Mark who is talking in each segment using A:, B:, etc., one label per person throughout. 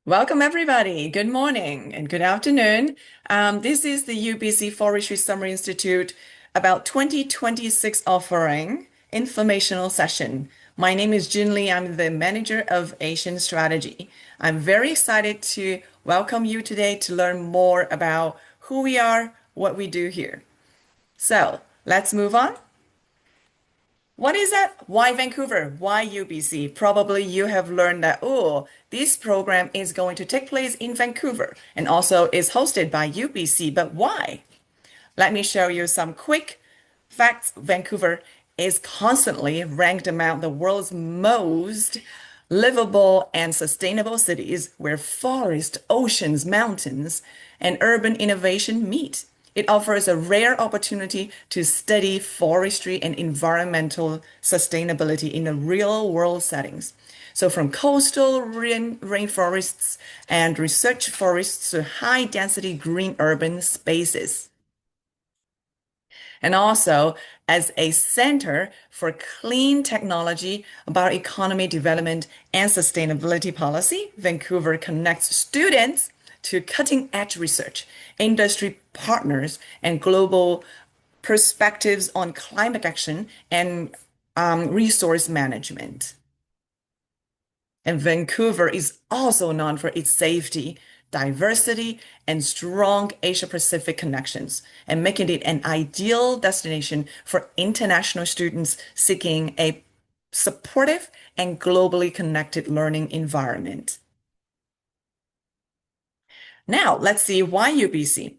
A: Welcome, everybody. Good morning and good afternoon. This is the UBC Forestry Summer Institute about 2026 offering informational session. My name is Jin Lee. I'm the manager of Asian strategy. I'm very excited to welcome you today to learn more about who we are, what we do here. So let's move on. What is that? Why Vancouver? Why UBC? Probably you have learned that, oh, this program is going to take place in Vancouver and also is hosted by UBC. But why? Let me show you some quick facts. Vancouver is constantly ranked among the world's most livable and sustainable cities where forest, oceans, mountains, and urban innovation meet. It offers a rare opportunity to study forestry and environmental sustainability in a real-world settings. So from coastal rainforests and research forests to high-density green urban spaces. And also as a center for clean technology, bioeconomy development, and sustainability policy, Vancouver connects students to cutting-edge research, industry partners, and global perspectives on climate action and resource management. And Vancouver is also known for its safety, diversity, and strong Asia-Pacific connections, and making it an ideal destination for international students seeking a supportive and globally connected learning environment. Now, let's see why UBC.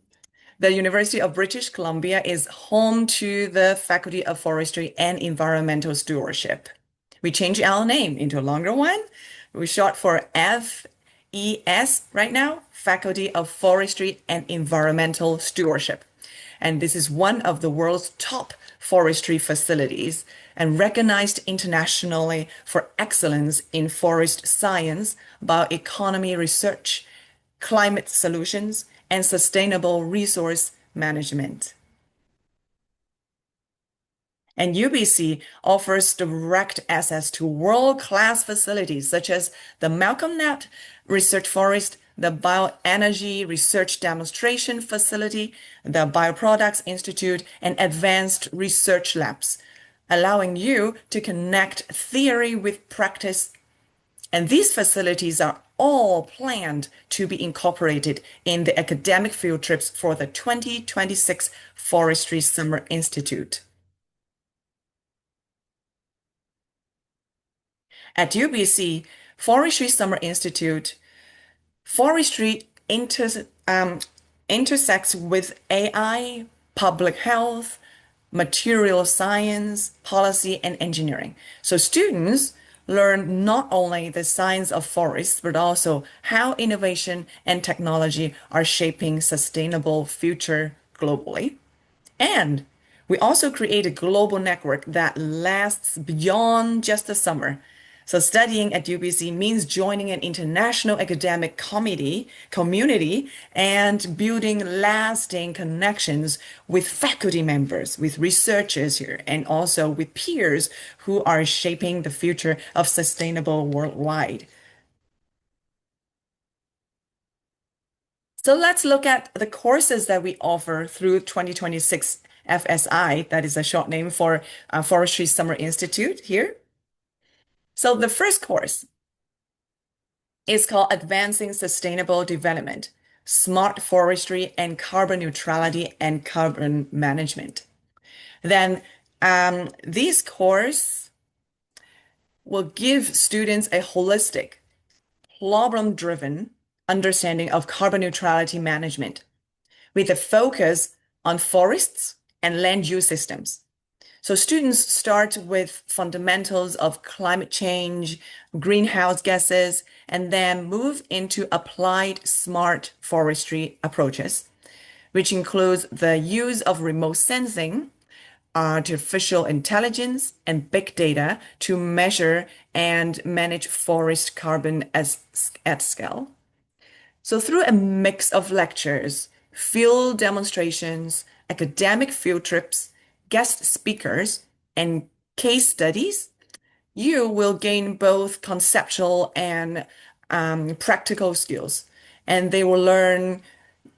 A: The University of British Columbia is home to the Faculty of Forestry and Environmental Stewardship. We changed our name into a longer one. We short for FES right now, Faculty of Forestry and Environmental Stewardship. And this is one of the world's top forestry facilities and recognized internationally for excellence in forest science, bioeconomy research, climate solutions, and sustainable resource management. And UBC offers direct access to world-class facilities such as the Malcolm Knapp Research Forest, the Bioenergy Research Demonstration Facility, the Bioproducts Institute, and advanced research labs, allowing you to connect theory with practice. And these facilities are all planned to be incorporated in the academic field trips for the 2026 Forestry Summer Institute. At UBC Forestry Summer Institute, forestry intersects with AI, public health, material science, policy, and engineering. So students learn not only the science of forests, but also how innovation and technology are shaping sustainable future globally. And we also create a global network that lasts beyond just the summer. So studying at UBC means joining an international academic community and building lasting connections with faculty members, with researchers here, and also with peers who are shaping the future of sustainable worldwide. So let's look at the courses that we offer through 2026 FSI, that is a short name for Forestry Summer Institute here. So the first course is called Advancing Sustainable Development, Smart Forestry and Carbon Neutrality and Carbon Management. Then this course will give students a holistic, problem-driven understanding of carbon neutrality management with a focus on forests and land use systems. So students start with fundamentals of climate change, greenhouse gases, and then move into applied smart forestry approaches, which includes the use of remote sensing, artificial intelligence, and big data to measure and manage forest carbon at scale. So through a mix of lectures, field demonstrations, academic field trips, guest speakers, and case studies, you will gain both conceptual and practical skills, and they will learn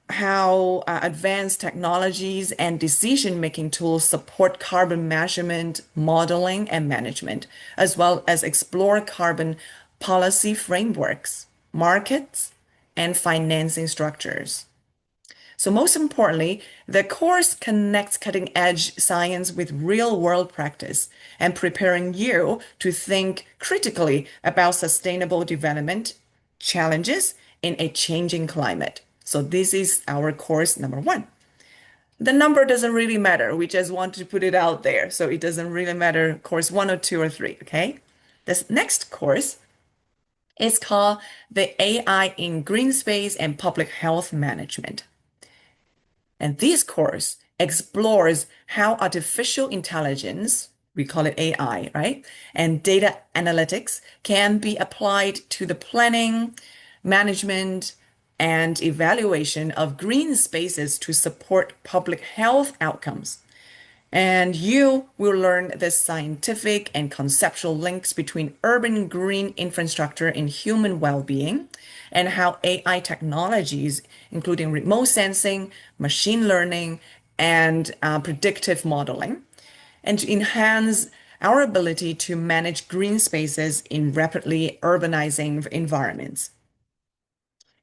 A: how advanced technologies and decision-making tools support carbon measurement, modeling, and management, as well as explore carbon policy frameworks, markets, and financing structures. So most importantly, the course connects cutting-edge science with real-world practice and preparing you to think critically about sustainable development challenges in a changing climate. So this is our course number one. The number doesn't really matter. We just want to put it out there. So it doesn't really matter course one or two or three, okay? This next course is called the AI in Green Space and Public Health Management. And this course explores how artificial intelligence, we call it AI, right? And data analytics can be applied to the planning, management, and evaluation of green spaces to support public health outcomes. And you will learn the scientific and conceptual links between urban green infrastructure and human well-being, and how AI technologies, including remote sensing, machine learning, and predictive modeling, and to enhance our ability to manage green spaces in rapidly urbanizing environments.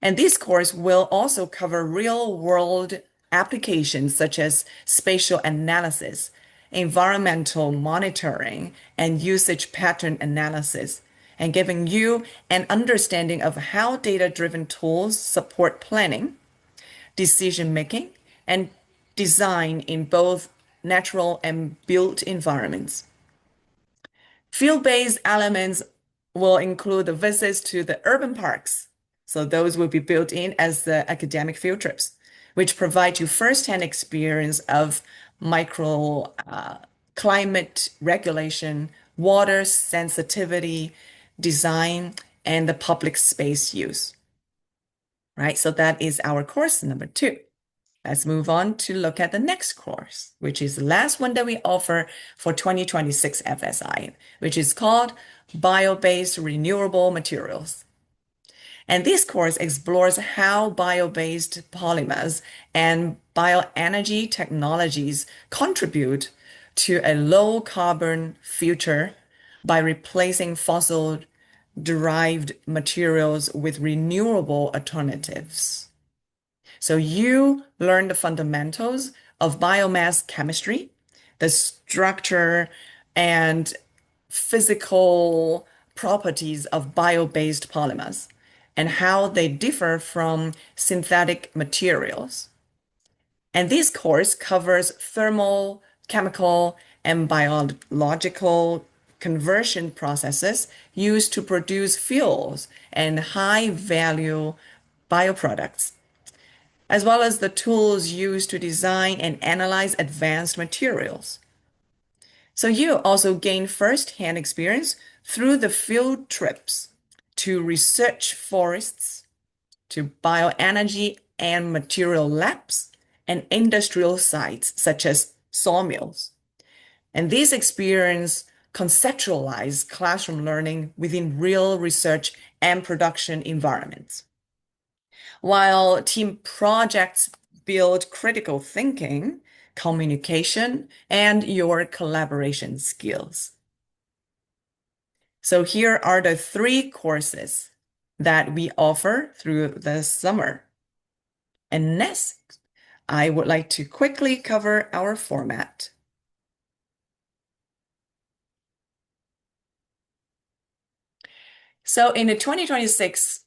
A: And this course will also cover real-world applications such as spatial analysis, environmental monitoring, and usage pattern analysis, and giving you an understanding of how data-driven tools support planning, decision-making, and design in both natural and built environments. Field-based elements will include the visits to the urban parks. So those will be built in as the academic field trips, which provide you firsthand experience of micro climate regulation, water sensitivity, design, and the public space use. Right? So that is our course number two. Let's move on to look at the next course, which is the last one that we offer for 2026 FSI, which is called Bio-Based Renewable Materials. And this course explores how bio-based polymers and bioenergy technologies contribute to a low carbon future by replacing fossil-derived materials with renewable alternatives. So you learn the fundamentals of biomass chemistry, the structure and physical properties of bio-based polymers, and how they differ from synthetic materials. And this course covers thermal, chemical, and biological conversion processes used to produce fuels and high-value bioproducts, as well as the tools used to design and analyze advanced materials. So you also gain first-hand experience through the field trips to research forests, to bioenergy and material labs, and industrial sites such as sawmills. And this experience conceptualize classroom learning within real research and production environments, while team projects build critical thinking, communication, and your collaboration skills. So here are the three courses that we offer through the summer. And next, I would like to quickly cover our format. So in the 2026,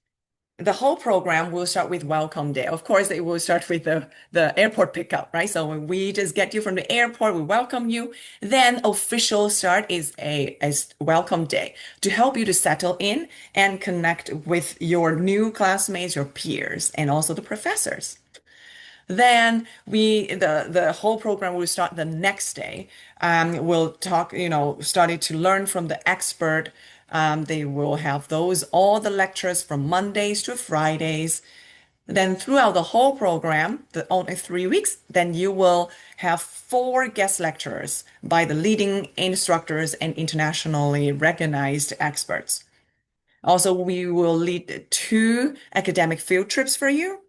A: the whole program will start with welcome day. Of course, it will start with the airport pickup, right? So when we just get you from the airport, we welcome you. Then official start is a welcome day to help you to settle in and connect with your new classmates, your peers, and also the professors. Then the whole program will start the next day. We'll talk, starting to learn from the expert. They will have all the lectures from Mondays to Fridays. Then throughout the whole program, only 3 weeks, then you will have 4 guest lecturers by the leading instructors and internationally recognized experts. Also, we will lead 2 academic field trips for you,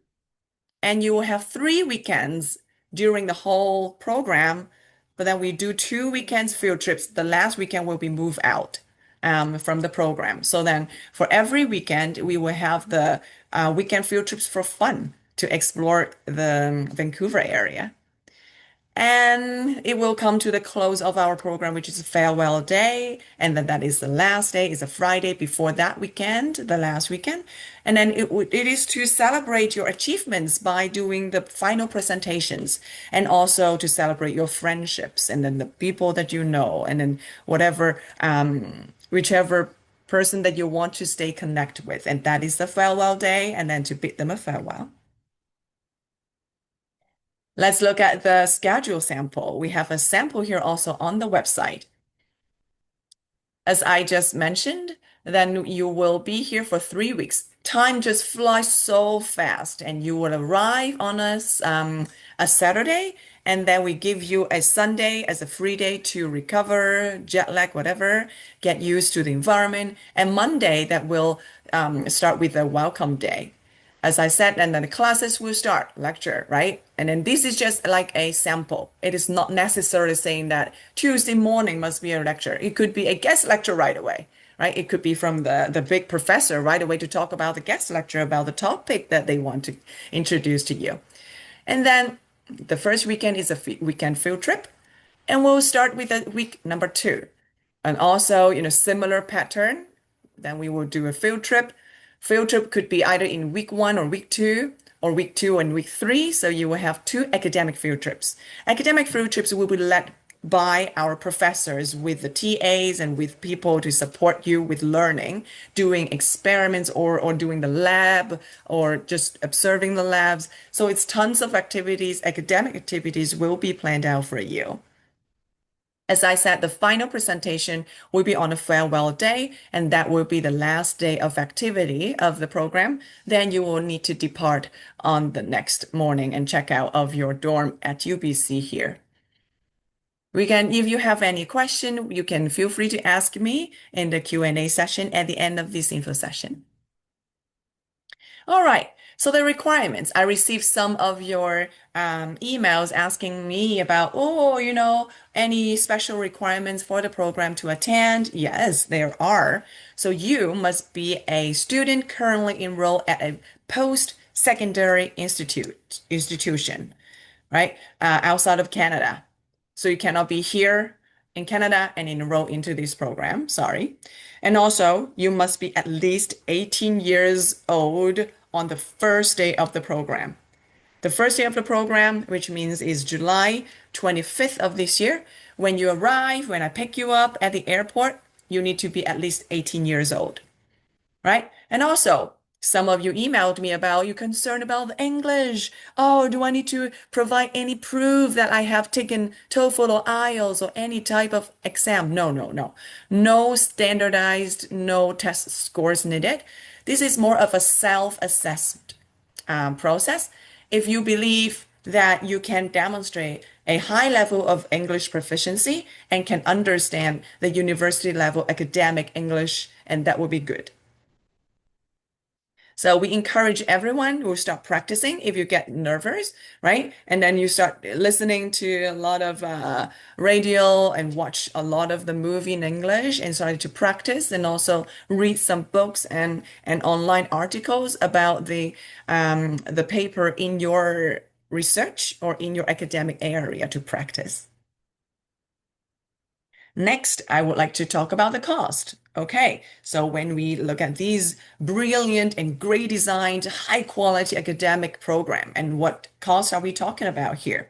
A: and you will have 3 weekends during the whole program. But then we do 2 weekends field trips. The last weekend will be moved out from the program. So then for every weekend, we will have the weekend field trips for fun to explore the Vancouver area. And it will come to the close of our program, which is a farewell day. And then that is the last day, is a Friday before that weekend, the last weekend. And then it is to celebrate your achievements by doing the final presentations and also to celebrate your friendships and then the people that you know and then whichever person that you want to stay connected with. And that is the farewell day, and then to bid them a farewell. Let's look at the schedule sample. We have a sample here also on the website. As I just mentioned, then you will be here for 3 weeks. Time just flies so fast, and you will arrive on a Saturday, and then we give you a Sunday as a free day to recover, jet lag, whatever, get used to the environment. And Monday, that will start with a welcome day. As I said, and then the classes will start, lecture, right? And then this is just like a sample. It is not necessarily saying that Tuesday morning must be a lecture. It could be a guest lecture right away, right? It could be from the big professor right away to talk about the guest lecture about the topic that they want to introduce to you. And then the first weekend is a weekend field trip. And we'll start with the week number 2. And also, similar pattern. Then we will do a field trip. Field trip could be either in week 1 or week 2, or week 2 and week 3. So you will have 2 academic field trips. Academic field trips will be led by our professors with the TAs and with people to support you with learning, doing experiments or doing the lab or just observing the labs. So it's tons of activities, academic activities will be planned out for you. As I said, the final presentation will be on a farewell day, and that will be the last day of activity of the program. Then you will need to depart on the next morning and check out of your dorm at UBC here. If you have any question, you can feel free to ask me in the Q&A session at the end of this info session. All right. So the requirements, I received some of your emails asking me about, any special requirements for the program to attend. Yes, there are. So you must be a student currently enrolled at a post-secondary institution, right? Outside of Canada. So you cannot be here in Canada and enroll into this program. Sorry. And also, you must be at least 18 years old on the first day of the program. The first day of the program, which means is July 25th of this year, when you arrive, when I pick you up at the airport, you need to be at least 18 years old, right? And also, some of you emailed me about you're concerned about the English. Oh, do I need to provide any proof that I have taken TOEFL or IELTS or any type of exam? No, no, no. No standardized, no test scores needed. This is more of a self-assessed process. If you believe that you can demonstrate a high level of English proficiency and can understand the university level academic English, and that will be good. So we encourage everyone who start practicing if you get nervous, right? And then you start listening to a lot of radio and watch a lot of the movie in English and start to practice and also read some books and online articles about the paper in your research or in your academic area to practice. Next, I would like to talk about the cost. Okay, so when we look at these brilliant and great designed, high quality academic program, and what cost are we talking about here?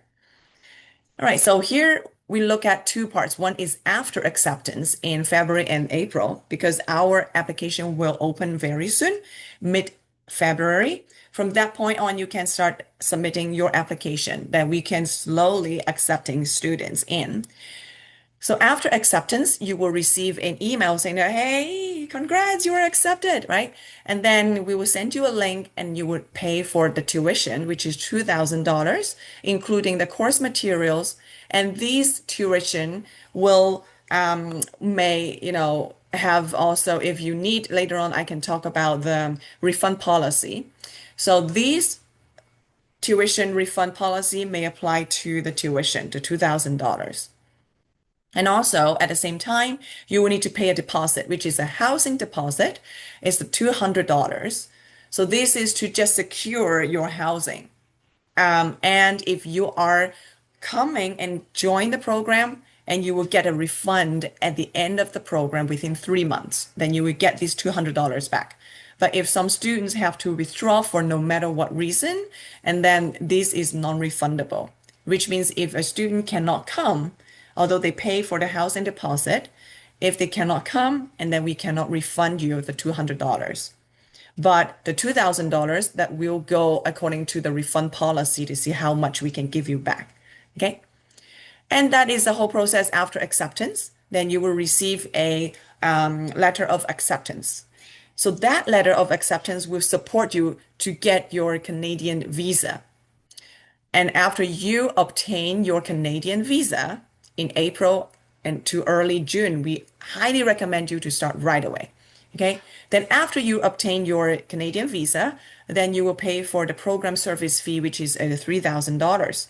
A: All right, so here we look at 2 parts. One is after acceptance in February and April, because our application will open very soon, mid-February. From that point on, you can start submitting your application that we can slowly accepting students in. So after acceptance, you will receive an email saying, hey, congrats, you are accepted, right? And then we will send you a link and you would pay for the tuition, which is $2,000, including the course materials. And these tuition will have also, if you need later on, I can talk about the refund policy. So these tuition refund policy may apply to the tuition, to $2,000. And also, at the same time, you will need to pay a deposit, which is a housing deposit. It's the $200. So this is to just secure your housing. And if you are coming and join the program, and you will get a refund at the end of the program within 3 months, then you will get these $200 back. But if some students have to withdraw for no matter what reason, and then this is non-refundable, which means if a student cannot come, although they pay for the housing deposit, if they cannot come, and then we cannot refund you the $200. But the $2,000 that will go according to the refund policy to see how much we can give you back. Okay. And that is the whole process after acceptance. Then you will receive a letter of acceptance. So that letter of acceptance will support you to get your Canadian visa. And after you obtain your Canadian visa in April and to early June, we highly recommend you to start right away. Okay. Then after you obtain your Canadian visa, then you will pay for the program service fee, which is $3,000.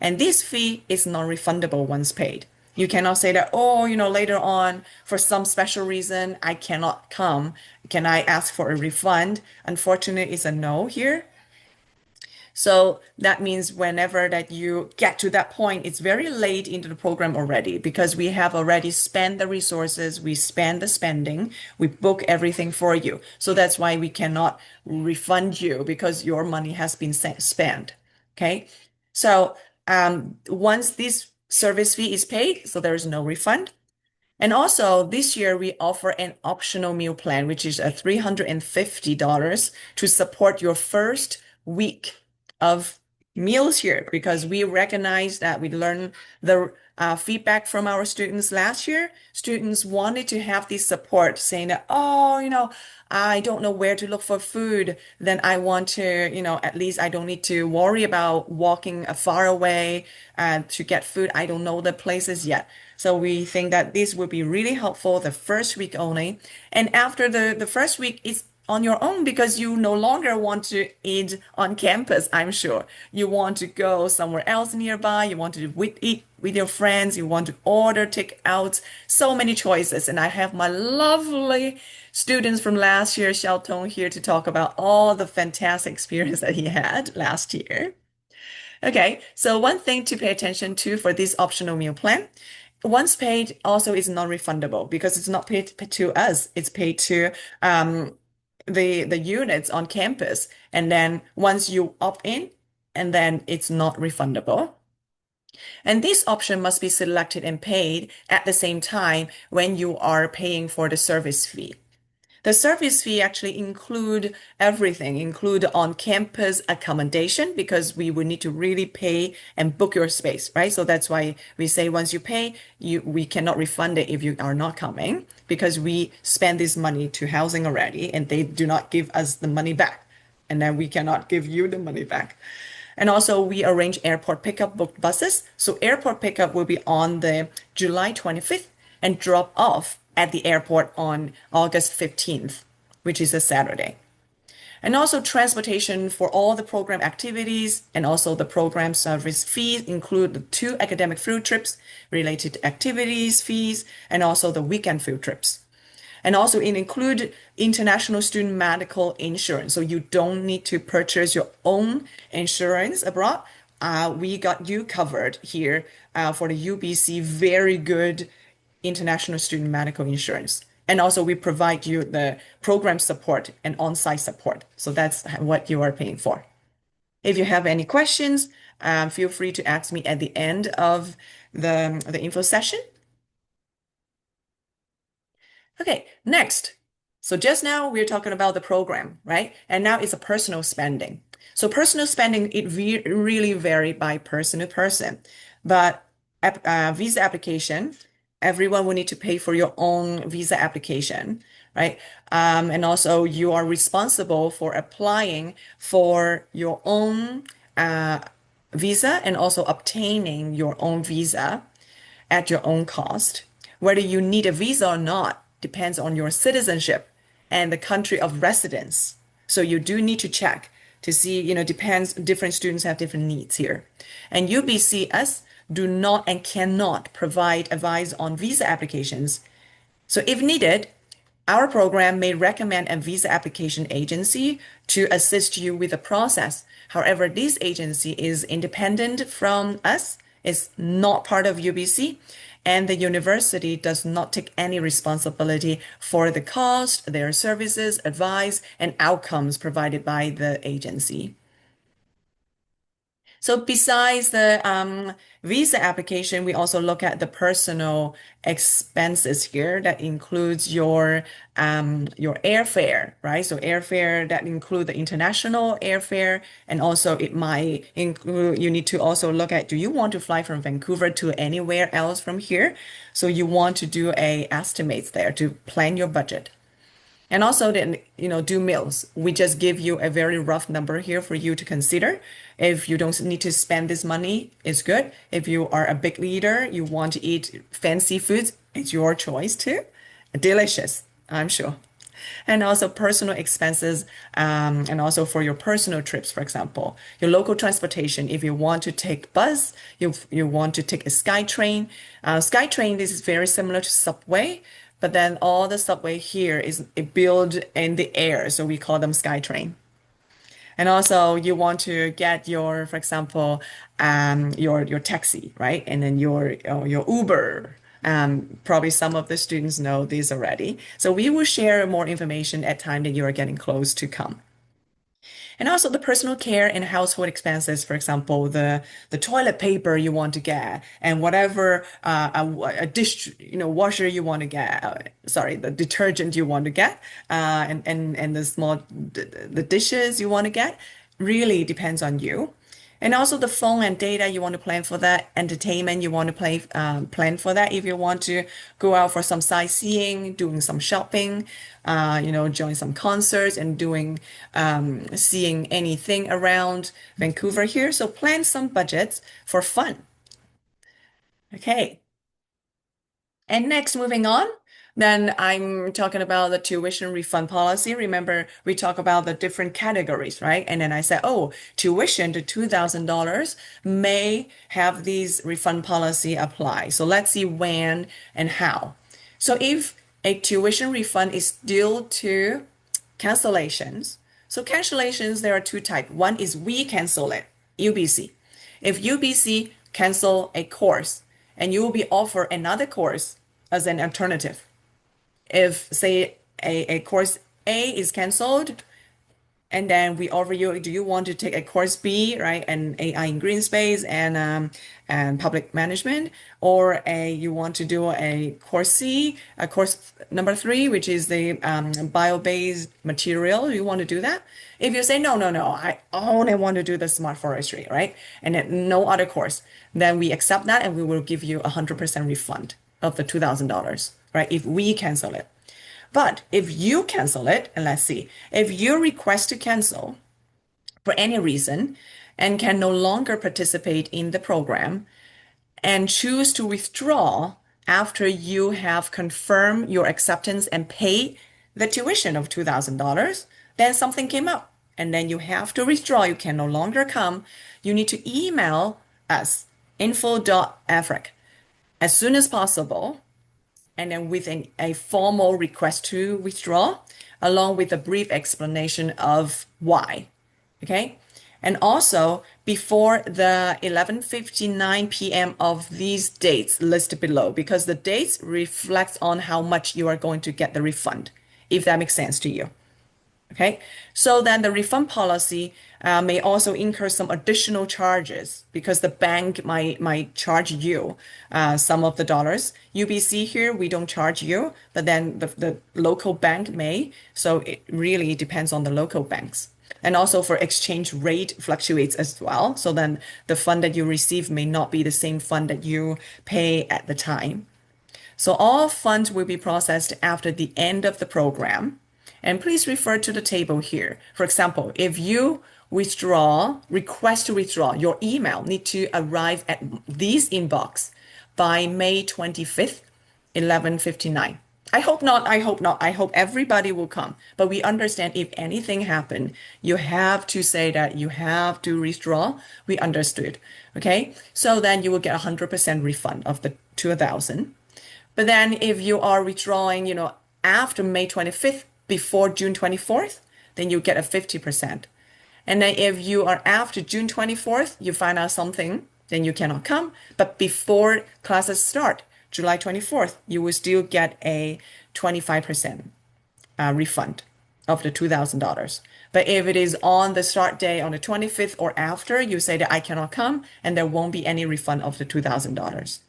A: And this fee is non-refundable once paid. You cannot say that, oh, later on, for some special reason, I cannot come. Can I ask for a refund? Unfortunately, it's a no here. So that means whenever that you get to that point, it's very late into the program already because we have already spent the resources, we spend the spending, we book everything for you. So that's why we cannot refund you because your money has been spent. Okay. So once this service fee is paid, so there is no refund. And also this year we offer an optional meal plan, which is a $350 to support your first week of meals here because we recognize that we learned the feedback from our students last year. Students wanted to have this support saying that, oh, I don't know where to look for food. Then I want to, at least I don't need to worry about walking far away to get food. I don't know the places yet. So we think that this will be really helpful the first week only. And after the first week, it's on your own because you no longer want to eat on campus, I'm sure. You want to go somewhere else nearby. You want to eat with your friends. You want to order takeout. So many choices. And I have my lovely students from last year, Xiaotong, here to talk about all the fantastic experience that he had last year. Okay, so one thing to pay attention to for this optional meal plan, once paid also is non-refundable because it's not paid to us. It's paid to the units on campus. And then once you opt in, and then it's not refundable. And this option must be selected and paid at the same time when you are paying for the service fee. The service fee actually include everything, include on-campus accommodation, because we would need to really pay and book your space, right? So that's why we say once you pay, we cannot refund it if you are not coming, because we spend this money to housing already, and they do not give us the money back. And then we cannot give you the money back. And also we arrange airport pickup booked buses. So airport pickup will be on the July 25th and drop off at the airport on August 15th, which is a Saturday. And also transportation for all the program activities and also the program service fees include the 2 academic field trips, related activities fees, and also the weekend field trips. And also it include international student medical insurance. So you don't need to purchase your own insurance abroad. We got you covered here for the UBC very good international student medical insurance. And also we provide you the program support and on-site support. So that's what you are paying for. If you have any questions, feel free to ask me at the end of the info session. Okay, next. So just now we're talking about the program, right? And now it's a personal spending. So personal spending, it really vary by person to person. But visa application, everyone will need to pay for your own visa application, right? And also you are responsible for applying for your own visa and also obtaining your own visa at your own cost. Whether you need a visa or not, depends on your citizenship and the country of residence. So you do need to check to see, depends, different students have different needs here. And UBCS do not and cannot provide advice on visa applications. So if needed, our program may recommend a visa application agency to assist you with the process. However, this agency is independent from us, is not part of UBC, and the university does not take any responsibility for the cost, their services, advice, and outcomes provided by the agency. So besides the visa application, we also look at the personal expenses here. That includes your airfare, right? So airfare that include the international airfare, and also it might include, you need to also look at, do you want to fly from Vancouver to anywhere else from here? So you want to do a estimates there to plan your budget. And also then, do meals. We just give you a very rough number here for you to consider. If you don't need to spend this money, it's good. If you are a big leader, you want to eat fancy foods, it's your choice too. Delicious, I'm sure. And also personal expenses, and also for your personal trips, for example, your local transportation. If you want to take bus, you want to take a SkyTrain. SkyTrain, this is very similar to subway. But then all the subway here is built in the air, so we call them SkyTrain. And also you want to get your, for example, your taxi, right? And then your Uber. Probably some of the students know this already. So we will share more information at time that you are getting close to come. And also the personal care and household expenses, for example, the toilet paper you want to get, and whatever a dish, washer you want to get, sorry, the detergent you want to get, and the dishes you want to get, really depends on you. And also the phone and data you want to plan for that, entertainment you want to plan for that. If you want to go out for some sightseeing, doing some shopping, join some concerts and doing seeing anything around Vancouver here. So plan some budgets for fun. Okay. And next, moving on, then I'm talking about the tuition refund policy. Remember, we talk about the different categories, right? And then I said, oh, tuition to $2,000 may have these refund policy apply. So let's see when and how. So if a tuition refund is due to cancellations, so cancellations, there are two types. One is we cancel it, UBC. If UBC cancel a course and you will be offered another course as an alternative. If, say, a course A is canceled, and then we offer you, do you want to take a course B, right? And AI in green space and public management, or you want to do a course C, a course number 3, which is the bio-based material. You want to do that? If you say no, I only want to do the smart forestry, right? And then no other course, then we accept that and we will give you 100% refund of the $2,000, right? If we cancel it. But if you cancel it, and let's see, if you request to cancel for any reason and can no longer participate in the program and choose to withdraw after you have confirmed your acceptance and pay the tuition of $2,000, then something came up and then you have to withdraw. You can no longer come. You need to email us, info.afric, as soon as possible, and then with a formal request to withdraw, along with a brief explanation of why. Okay? And also before the 11:59 p.m. of these dates listed below, because the dates reflect on how much you are going to get the refund, if that makes sense to you. Okay, so then the refund policy may also incur some additional charges because the bank might charge you some of the dollars. UBC here, we don't charge you, but then the local bank may. So it really depends on the local banks. And also for exchange rate fluctuates as well. So then the fund that you receive may not be the same fund that you pay at the time. So all funds will be processed after the end of the program. And please refer to the table here. For example, if you request to withdraw, your email need to arrive at this inbox by May 25th, 11:59. I hope not. I hope not. I hope everybody will come. But we understand if anything happened, you have to say that you have to withdraw. We understood. Okay. So then you will get 100% refund of the 2000. But then if you are withdrawing, after May 25th, before June 24th, then you get a 50%. And then if you are after June 24th, you find out something, then you cannot come. But before classes start, July 24th, you will still get a 25% refund of the $2,000. But if it is on the start day on the 25th or after, you say that I cannot come, and there won't be any refund of the $2,000.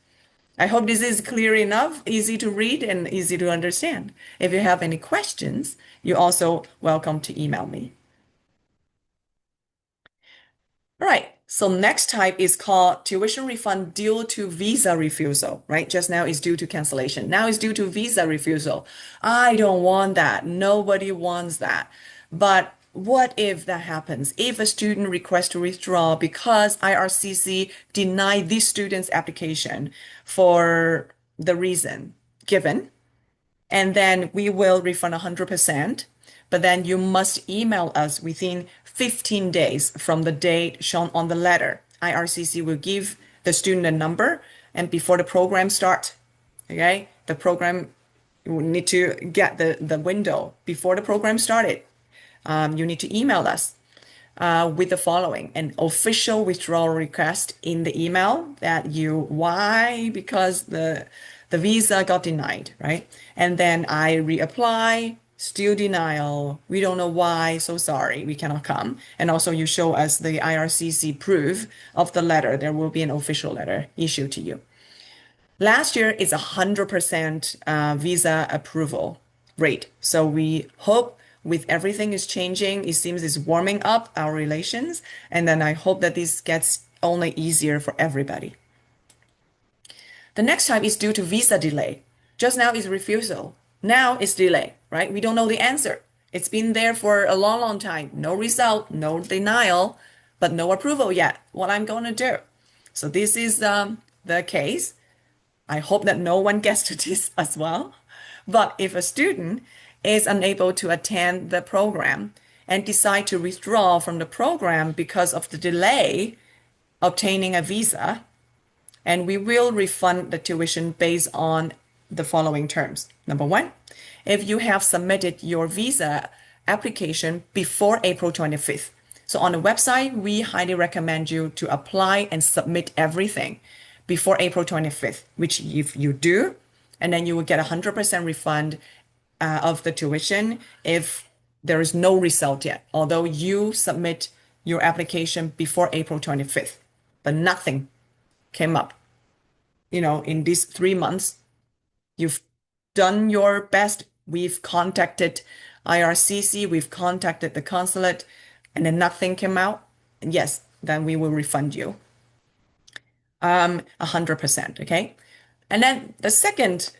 A: I hope this is clear enough, easy to read and easy to understand. If you have any questions, you're also welcome to email me. All right. So next type is called tuition refund due to visa refusal, right? Just now is due to cancellation. Now is due to visa refusal. I don't want that. Nobody wants that. But what if that happens? If a student requests to withdraw because IRCC denied this student's application for the reason given, and then we will refund 100%. But then you must email us within 15 days from the date shown on the letter. IRCC will give the student a number, and before the program starts, okay, the program you need to get the window before the program started. You need to email us with the following: an official withdrawal request in the email that why? Because the visa got denied, right? And then I reapply, still denial. We don't know why, so sorry, we cannot come. And also you show us the IRCC proof of the letter. There will be an official letter issued to you. Last year is 100% visa approval rate. So we hope with everything is changing, it seems it's warming up our relations. And then I hope that this gets only easier for everybody. The next type is due to visa delay. Just now is refusal. Now it's delay, right? We don't know the answer. It's been there for a long, long time. No result, no denial, but no approval yet. What I'm going to do. So this is the case. I hope that no one gets to this as well. But if a student is unable to attend the program and decide to withdraw from the program because of the delay obtaining a visa, and we will refund the tuition based on the following terms. Number one, if you have submitted your visa application before April 25th. So on the website, we highly recommend you to apply and submit everything before April 25th, which if you do, and then you will get 100% refund of the tuition if there is no result yet, although you submit your application before April 25th, but nothing came up. In these 3 months, you've done your best. We've contacted IRCC, we've contacted the consulate, and then nothing came out. And yes, then we will refund you 100%. Okay. And then the second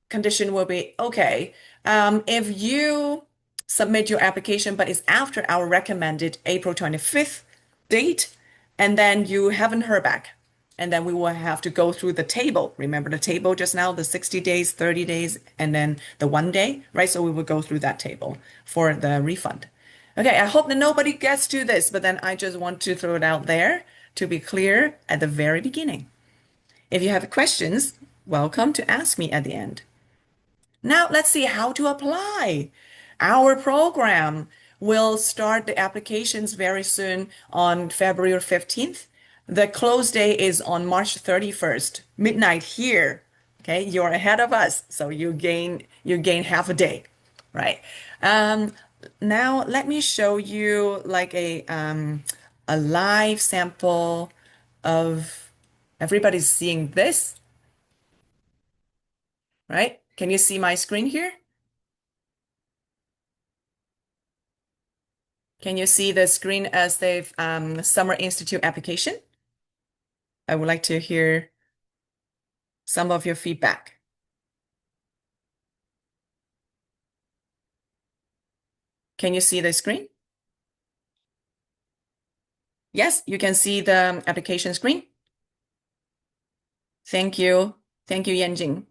A: condition will be, okay, if you submit your application, but it's after our recommended April 25th date, and then you haven't heard back, and then we will have to go through the table. Remember the table just now, the 60 days, 30 days, and then the 1 day, right? So we will go through that table for the refund. Okay, I hope that nobody gets to this, but then I just want to throw it out there to be clear at the very beginning. If you have questions, welcome to ask me at the end. Now let's see how to apply. Our program will start the applications very soon on February 15th. The close day is on March 31st, midnight here. Okay, you're ahead of us, so you gain half a day, right? Now let me show you like a live sample of everybody's seeing this, right? Can you see my screen here? Can you see the screen as the Summer Institute application? I would like to hear some of your feedback. Can you see the screen? Yes, you can see the application screen. Thank you. Thank you, Yanjing.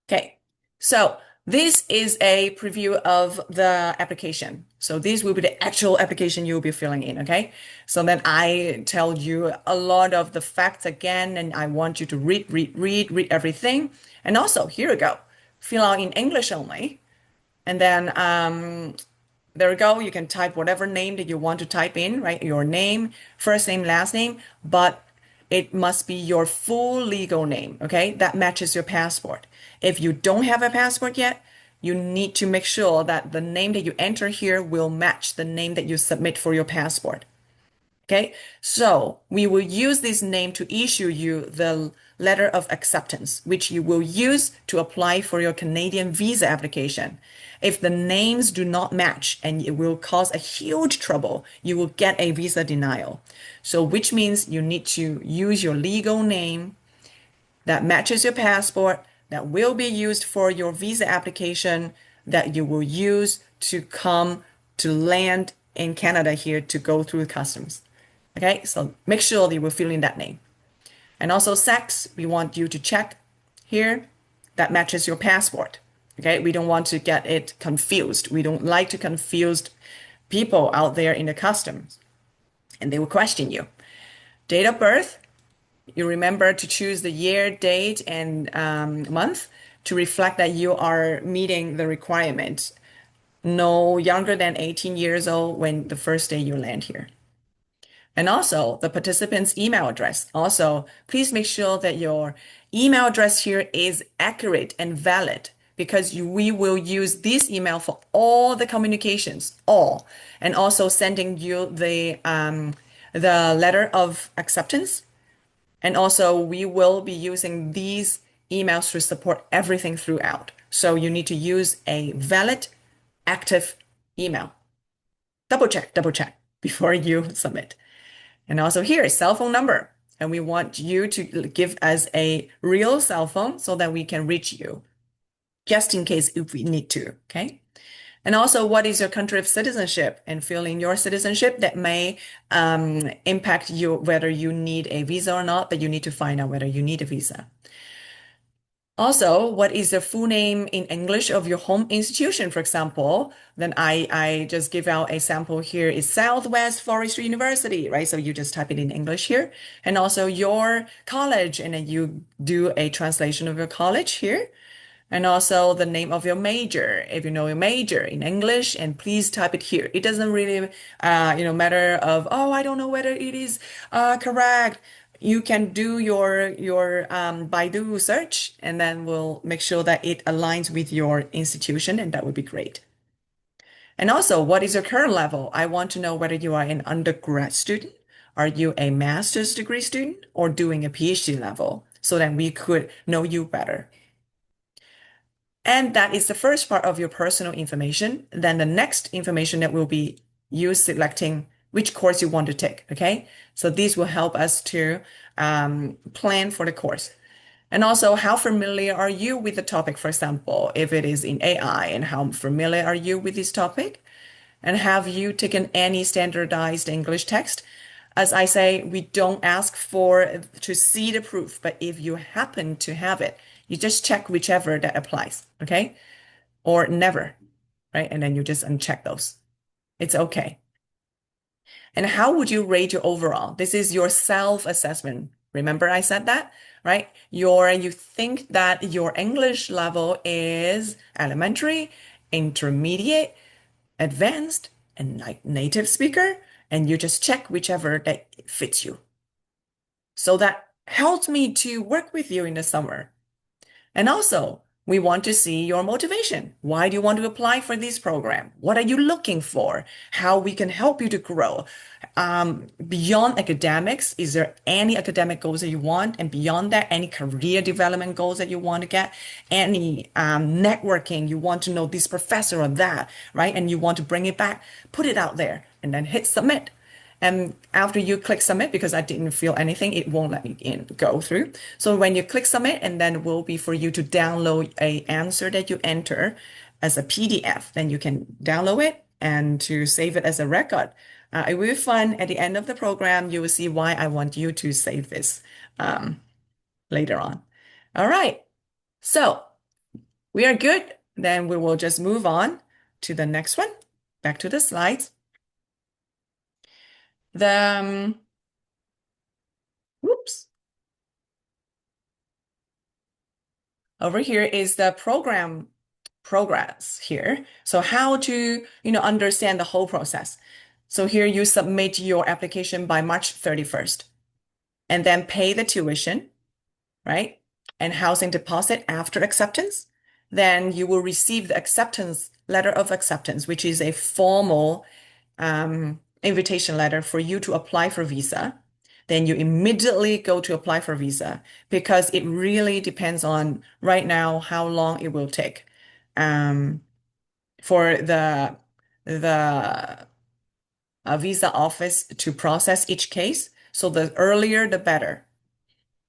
A: Okay, so This is a preview of the application. So this will be the actual application you'll be filling in, okay? So then I tell you a lot of the facts again, and I want you to read everything. And also, here we go. Fill out in English only. And then there we go. You can type whatever name that you want to type in, right? Your name, first name, last name, but it must be your full legal name, okay? That matches your passport. If you don't have a passport yet, you need to make sure that the name that you enter here will match the name that you submit for your passport. Okay, so we will use this name to issue you the letter of acceptance, which you will use to apply for your Canadian visa application. If the names do not match and it will cause a huge trouble, you will get a visa denial. So, which means you need to use your legal name that matches your passport, that will be used for your visa application, that you will use to come to land in Canada here to go through customs. Okay, so make sure that you will fill in that name. And also sex, we want you to check here that matches your passport. Okay, we don't want to get it confused. We don't like to confuse people out there in the customs, and they will question you. Date of birth, you remember to choose the year, date, and month to reflect that you are meeting the requirement. No younger than 18 years old when the first day you land here. And also the participant's email address. Also, please make sure that your email address here is accurate and valid because we will use this email for all the communications, all, and also sending you the letter of acceptance. And also, we will be using these emails to support everything throughout. So you need to use a valid, active email. Double check before you submit. And also here, cell phone number. And we want you to give us a real cell phone so that we can reach you, just in case if we need to, okay? And also, what is your country of citizenship? And fill in your citizenship that may impact you whether you need a visa or not, but you need to find out whether you need a visa. Also, what is the full name in English of your home institution, for example? Then I just give out a sample here is Southwest Forestry University, right? So you just type it in English here. And also your college, and then you do a translation of your college here. And also the name of your major, if you know your major in English, and please type it here. It doesn't really, matter of, oh, I don't know whether it is correct. You can do your Baidu search, and then we'll make sure that it aligns with your institution, and that would be great. And also, what is your current level? I want to know whether you are an undergrad student, are you a master's degree student, or doing a PhD level, so that we could know you better. And that is the first part of your personal information. Then the next information that will be you selecting which course you want to take. Okay. So these will help us to plan for the course. And also, how familiar are you with the topic, for example, if it is in AI, and how familiar are you with this topic? And have you taken any standardized English text? As I say, we don't ask for to see the proof, but if you happen to have it, you just check whichever that applies, okay? Or never, right? And then you just uncheck those. It's okay. And how would you rate your overall? This is your self-assessment. Remember I said that, right? You think that your English level is elementary, intermediate, advanced, and native speaker, and you just check whichever that fits you. So that helps me to work with you in the summer. And also, we want to see your motivation. Why do you want to apply for this program? What are you looking for? How we can help you to grow. Beyond academics, is there any academic goals that you want? And beyond that, any career development goals that you want to get? Any networking, you want to know this professor or that, right? And you want to bring it back, put it out there, and then hit submit. And after you click submit, because I didn't feel anything, it won't let me go through. So when you click submit, and then it will be for you to download a answer that you enter as a PDF. Then you can download it and to save it as a record. It will be fun. At the end of the program, you will see why I want you to save this later on. All right. So we are good. then we will just move on to the next one. Back to the slides. The, whoops. Over here is the program progress here. So how to, understand the whole process. So here you submit your application by March 31st and then pay the tuition, right? And housing deposit after acceptance. Then you will receive the acceptance letter of acceptance, which is a formal invitation letter for you to apply for visa. Then you immediately go to apply for visa because it really depends on right now how long it will take for the visa office to process each case. So the earlier, the better.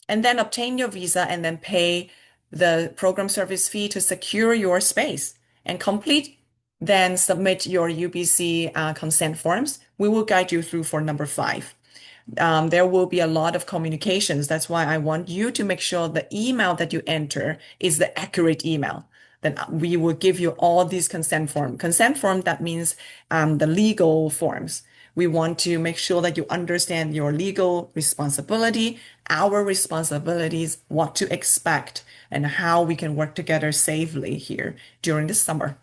A: And then obtain your visa and then pay the program service fee to secure your space and complete. Then submit your UBC consent forms. We will guide you through for number 5. There will be a lot of communications. That's why I want you to make sure the email that you enter is the accurate email. Then we will give you all these consent form. Consent form, that means the legal forms. We want to make sure that you understand your legal responsibility, our responsibilities, what to expect, and how we can work together safely here during the summer.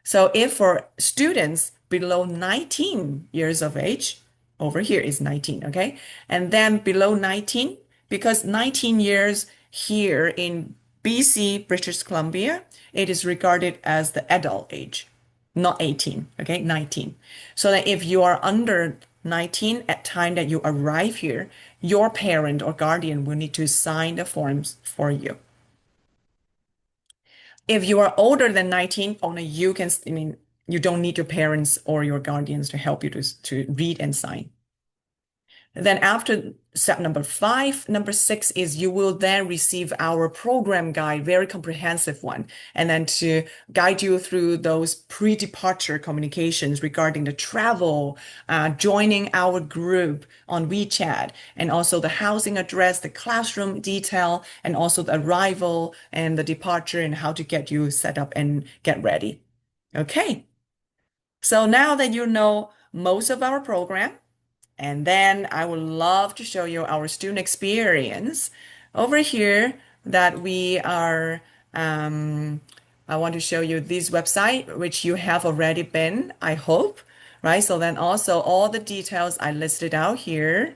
A: So if for students below 19 years of age, over here is 19, okay? And then below 19, because 19 years here in BC, British Columbia, it is regarded as the adult age, not 18, okay? 19. So that if you are under 19 at time that you arrive here, your parent or guardian will need to sign the forms for you. If you are older than 19, only you can, you don't need your parents or your guardians to help you to read and sign. Then after step number 5, number 6 is you will then receive our program guide, very comprehensive one, and then to guide you through those pre-departure communications regarding the travel, joining our group on WeChat, and also the housing address, the classroom detail, and also the arrival and the departure and how to get you set up and get ready. Okay, so now that you know most of our program, and then I would love to show you our student experience over here that we are, I want to show you this website, which you have already been, I hope, right? So then also all the details I listed out here,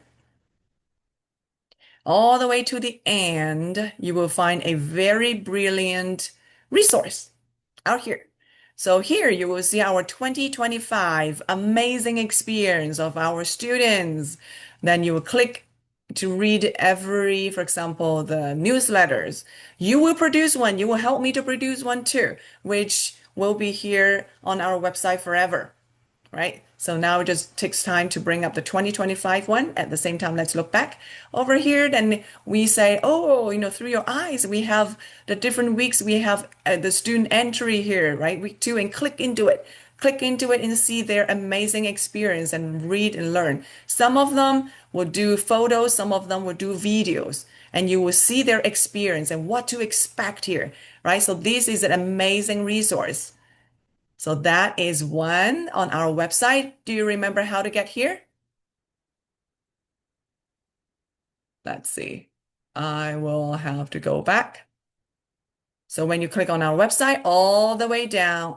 A: all the way to the end, you will find a very brilliant resource out here. So here you will see our 2025 amazing experience of our students. Then you will click to read every, for example, the newsletters. You will produce one. You will help me to produce one too, which will be here on our website forever, right? So now it just takes time to bring up the 2025 one. At the same time, let's look back over here. Then we say, oh, through your eyes, we have the different weeks. We have the student entry here, right? Week 2, and click into it. Click into it and see their amazing experience and read and learn. Some of them will do photos, some of them will do videos, and you will see their experience and what to expect here, right? So this is an amazing resource. So that is one on our website. Do you remember how to get here? Let's see. I will have to go back. So when you click on our website, all the way down,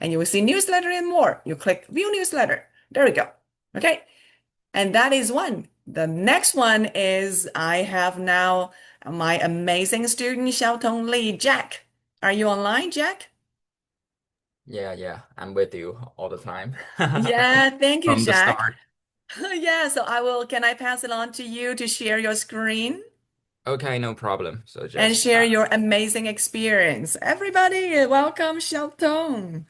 A: and you will see newsletter and more. You click view newsletter. There we go. Okay. And that is one. The next one is I have now my amazing student, Xiaotong Li. Jack, are you online, Jack?
B: Yeah, I'm with you all the time.
A: Yeah, thank you,
B: From the
A: Jack.
B: start.
A: Yeah, so can I pass it on to you to share your screen
B: Okay, no problem. So
A: and
B: just
A: share your amazing experience? Everybody, welcome Xiaotong.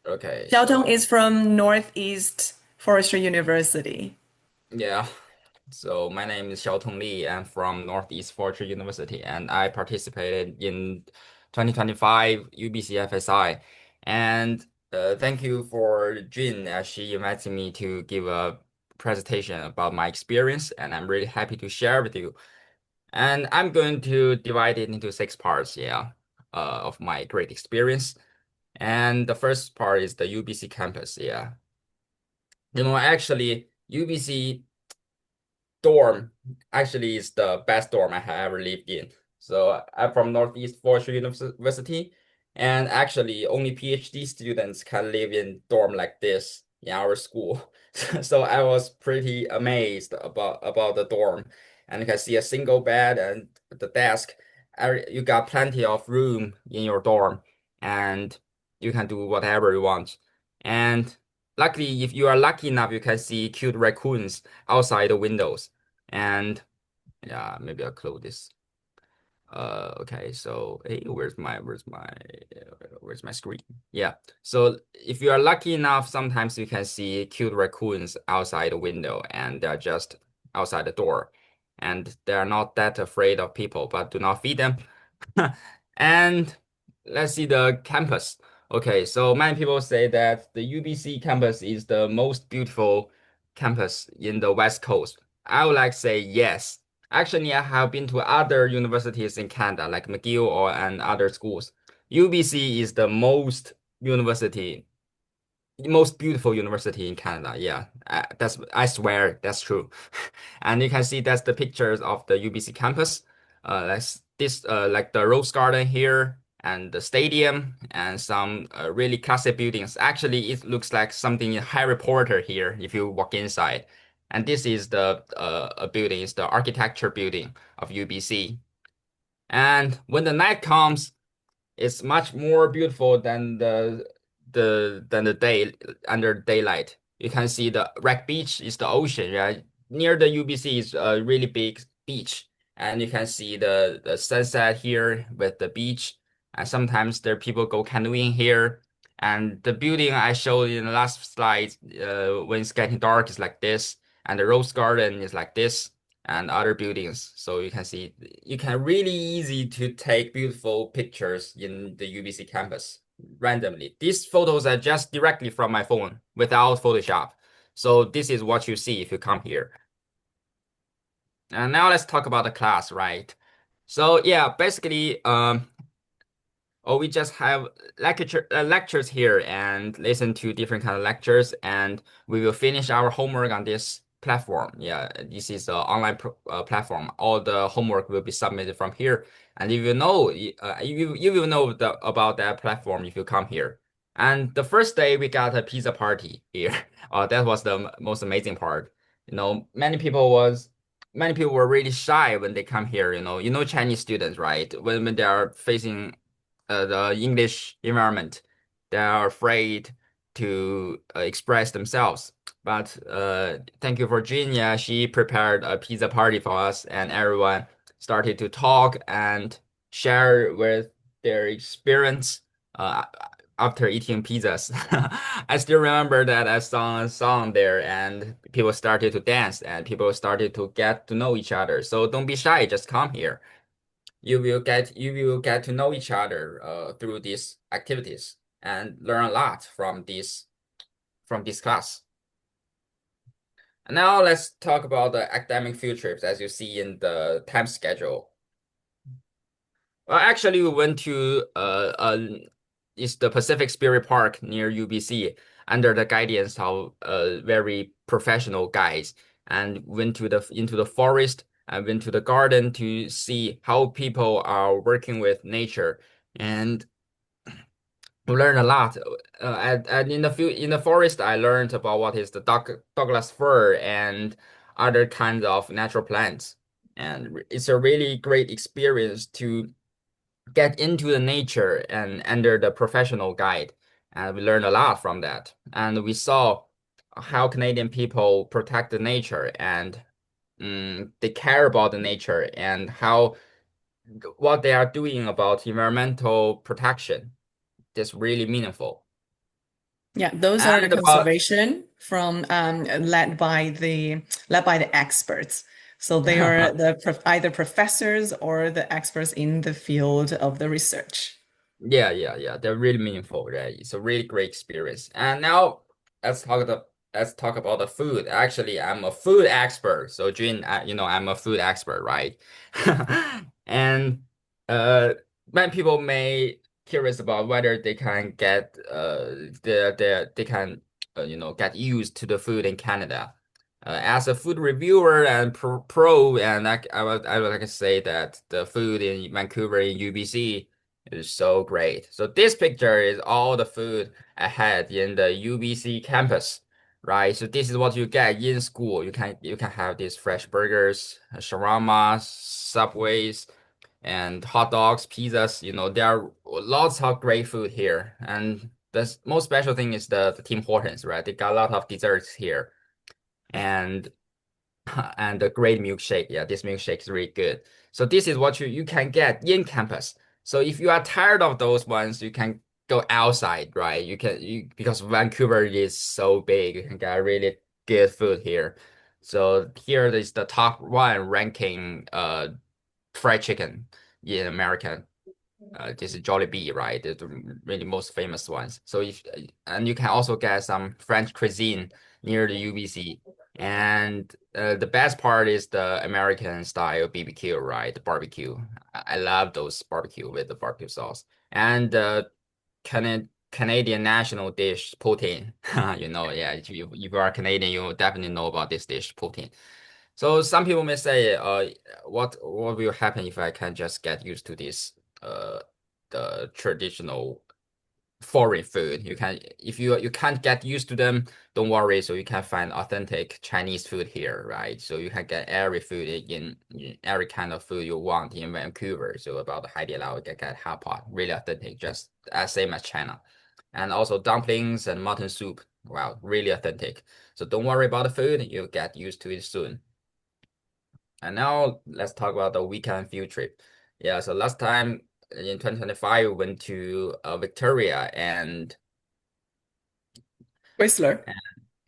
B: okay,
A: Xiaotong
B: so
A: is from Northeast Forestry University.
B: yeah. So my name is Xiaotong Li. I'm from Northeast Forestry University and I participated in 2025 UBC FSI. And thank you for Jin as she invited me to give a presentation about my experience and I'm really happy to share with you. And I'm going to divide it into 6 parts, yeah. of my great experience. And the first part is the UBC campus. Yeah. Actually, UBC dorm actually is the best dorm I have ever lived in. So I'm from Northeast Forestry University, and actually only PhD students can live in dorm like this in our school. So I was pretty amazed about the dorm, and you can see a single bed and the desk. You got plenty of room in your dorm, and you can do whatever you want. And luckily, if you are lucky enough, you can see cute raccoons outside the windows. And yeah, maybe I'll close this. Okay, so hey, where's my screen? Yeah. So if you are lucky enough, sometimes you can see cute raccoons outside the window and they're just outside the door. And they're not that afraid of people, but do not feed them. And let's see the campus. Okay, so many people say that the UBC campus is the most beautiful campus in the West Coast. I would like to say yes. Actually, I have been to other universities in Canada, like McGill and other schools. UBC is the most beautiful university in Canada. Yeah, I swear that's true. And you can see that's the pictures of the UBC campus. Like the Rose Garden here and the stadium and some really classic buildings. Actually, it looks like something in Harry Potter here if you walk inside. And this is the a building, it's the architecture building of UBC. And when the night comes, it's much more beautiful than the day under daylight. You can see the Wreck Beach is the ocean, right? Near the UBC is a really big beach, and you can see the sunset here with the beach. And sometimes there people go canoeing here. And the building I showed in the last slide, when it's getting dark, is like this, and the rose garden is like this and other buildings. So you can see you can really easy to take beautiful pictures in the UBC campus randomly. These photos are just directly from my phone without Photoshop. So this is what you see if you come here. And now let's talk about the class, right? So yeah, basically, or we just have lectures here and listen to different kind of lectures, and we will finish our homework on this platform. Yeah, this is an online platform. All the homework will be submitted from here, and you will know about that platform if you come here. And the first day we got a pizza party here. That was the most amazing part. Many people were really shy when they come here. Chinese students, right? When they are facing the English environment. They are afraid to express themselves. But thank you, Virginia. She prepared a pizza party for us, and everyone started to talk and share with their experience uh, after eating pizzas. I still remember that I sang a song there, and people started to dance, and people started to get to know each other. So don't be shy, just come here. You will get to know each other through these activities and learn a lot from this class. And now let's talk about the academic field trips as you see in the time schedule. Well, actually, we went to it's the Pacific Spirit Park near UBC under the guidance of very professional guides, and went into the forest and went to the garden to see how people are working with nature, and we learned a lot. And in the forest, I learned about what is the Douglas fir and other kinds of natural plants, and it's a really great experience to get into the nature and under the professional guide. And we learned a lot from that. And we saw how Canadian people protect the nature and they care about the nature and how what they are doing about environmental protection. That's really meaningful.
A: Yeah, those are the
B: And about
A: conservation from led by the experts. So they are either professors or the experts in the field of the research.
B: yeah. They're really meaningful, right? It's a really great experience. And now let's talk about the food. Actually, I'm a food expert. So Jun, I'm a food expert, right? And uh many people may curious about whether they can get they can get used to the food in Canada. As a food reviewer and pro, and I would like to say that the food in Vancouver in UBC is so great. So this picture is all the food I had in the UBC campus, right? So this is what you get in school. You can have these fresh burgers, shawarma, Subways and hot dogs, pizzas. There are lots of great food here. And the most special thing is the Tim Hortons, right? They got a lot of desserts here and and a great milkshake. Yeah, this milkshake is really good. So this is what you can get in campus. So if you are tired of those ones, you can go outside, right? Because Vancouver is so big, you can get really good food here. So here is the top one ranking fried chicken in America. This is Jollibee, right? The really most famous ones. So if and you can also get some French cuisine near the UBC. And the best part is the American style BBQ, right? The barbecue. I love those barbecue with the barbecue sauce. And Canadian national dish, poutine. Yeah, if you are Canadian, you definitely know about this dish, poutine. So some people may say, what will happen if I can just get used to this, the traditional foreign food? If you can't get used to them, don't worry. So you can find authentic Chinese food here, right? So you can get every food in every kind of food you want in Vancouver. So about the Haidilao, you can get hot pot, really authentic, just as same as China. And also dumplings and mutton soup. Wow, really authentic. So don't worry about the food, you'll get used to it soon. And now let's talk about the weekend field trip. Yeah, so last time in 2025, we went to Victoria
A: Whistler.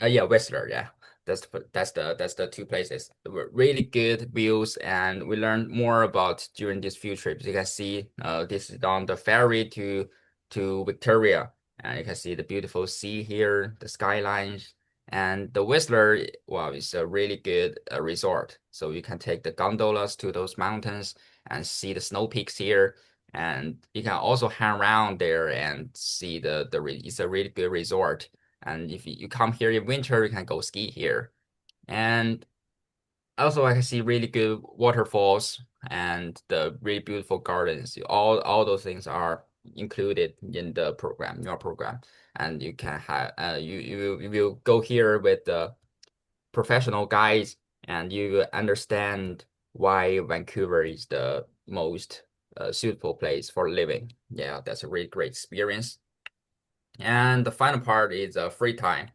B: and yeah, Whistler. Yeah, that's the two places. They were really good views, and we learned more about during this field trip. You can see this is on the ferry to Victoria, and you can see the beautiful sea here, the skylines. And the Whistler, wow, is a really good resort. So you can take the gondolas to those mountains and see the snow peaks here. And you can also hang around there and see it's a really good resort. And if you come here in winter, you can go ski here. And also I can see really good waterfalls and the really beautiful gardens. All those things are included in the program, your program. And you can have you will go here with the professional guides and you will understand why Vancouver is the most suitable place for living. Yeah, that's a really great experience. And the final part is free time.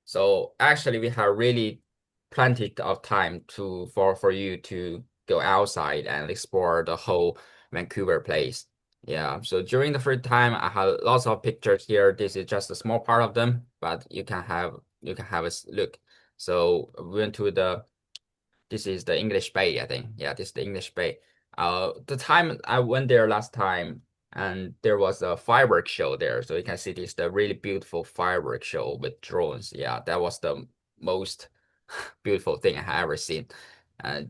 B: So actually, we have really plenty of time for you to go outside and explore the whole Vancouver place. Yeah. So during the free time, I have lots of pictures here. This is just a small part of them, but you can have a look. So we went to this is the English Bay, I think. Yeah, this is the English Bay. The time I went there last time, and there was a fireworks show there. So you can see this the really beautiful fireworks show with drones. Yeah, that was the most beautiful thing I have ever seen.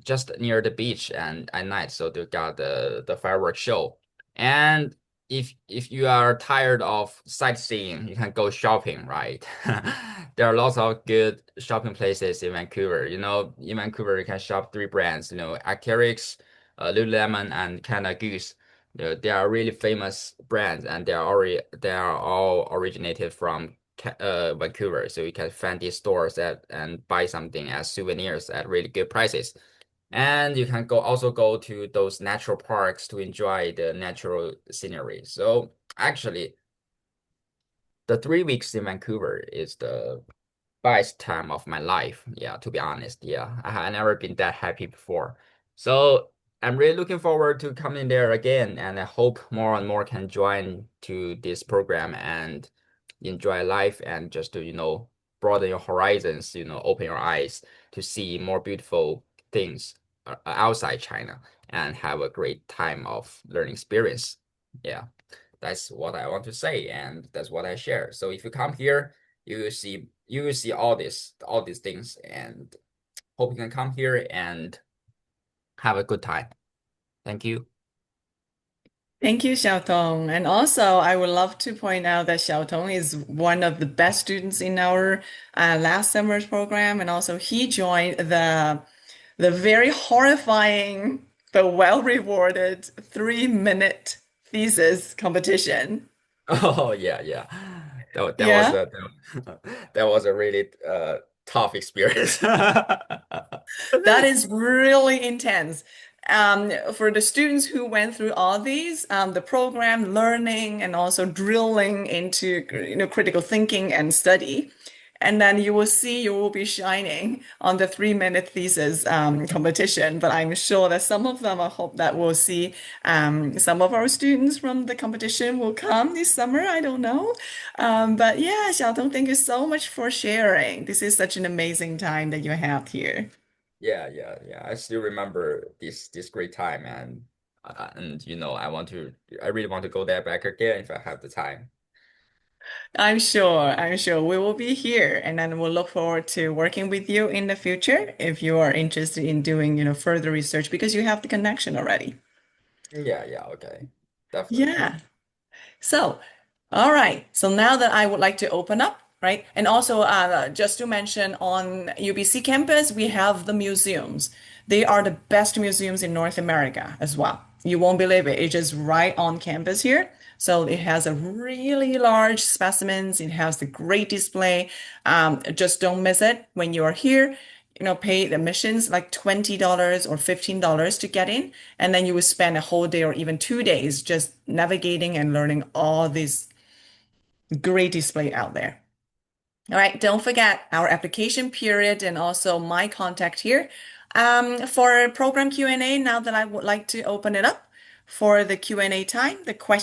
B: Just near the beach and at night, so they got the fireworks show. And if you are tired of sightseeing, you can go shopping, right? There are lots of good shopping places in Vancouver. In Vancouver, you can shop three brands, Arc'teryx, Lululemon, and Canada Goose. They are really famous brands, and they are all originated from Vancouver. So you can find these stores and buy something as souvenirs at really good prices. And you can also go to those natural parks to enjoy the natural scenery. So actually, the 3 weeks in Vancouver is the best time of my life. Yeah, to be honest. Yeah, I have never been that happy before. So I'm really looking forward to coming there again, and I hope more and more can join to this program and enjoy life and just to, broaden your horizons, open your eyes to see more beautiful things outside China and have a great time of learning experience. Yeah, that's what I want to say, and that's what I share. So if you come here, you will see all these things, and hope you can come here and have a good time. Thank you.
A: Thank you, Xiaotong. And also, I would love to point out that Xiaotong is one of the best students in our last summer's program, and also he joined the very horrifying but well-rewarded 3-minute thesis competition.
B: Oh yeah, yeah. That was
A: Yeah.
B: a that was a really tough experience.
A: That is really intense. For the students who went through all these, the program learning and also drilling into, critical thinking and study. And then you will see you will be shining on the 3-minute thesis competition. But I'm sure that some of them, I hope that we'll see some of our students from the competition will come this summer. I don't know. But yeah, Xiaotong, thank you so much for sharing. This is such an amazing time that you have here.
B: Yeah, yeah, yeah. I still remember this great time, and I really want to go there back again if I have the time.
A: I'm sure we will be here and then we'll look forward to working with you in the future if you are interested in doing, further research because you have the connection already.
B: Yeah, yeah, okay. Definitely.
A: Yeah. So, all right. So now that I would like to open up, right? And also, just to mention, on UBC campus, we have the museums. They are the best museums in North America as well. You won't believe it. It's just right on campus here. So it has a really large specimens. It has the great display. Just don't miss it when you are here. Pay the admissions like $20 or $15 to get in, and then you will spend a whole day or even 2 days just navigating and learning all this great display out there. All right, don't forget our application period and also my contact here. For program Q&A, now that I would like to open it up for the Q&A time, the question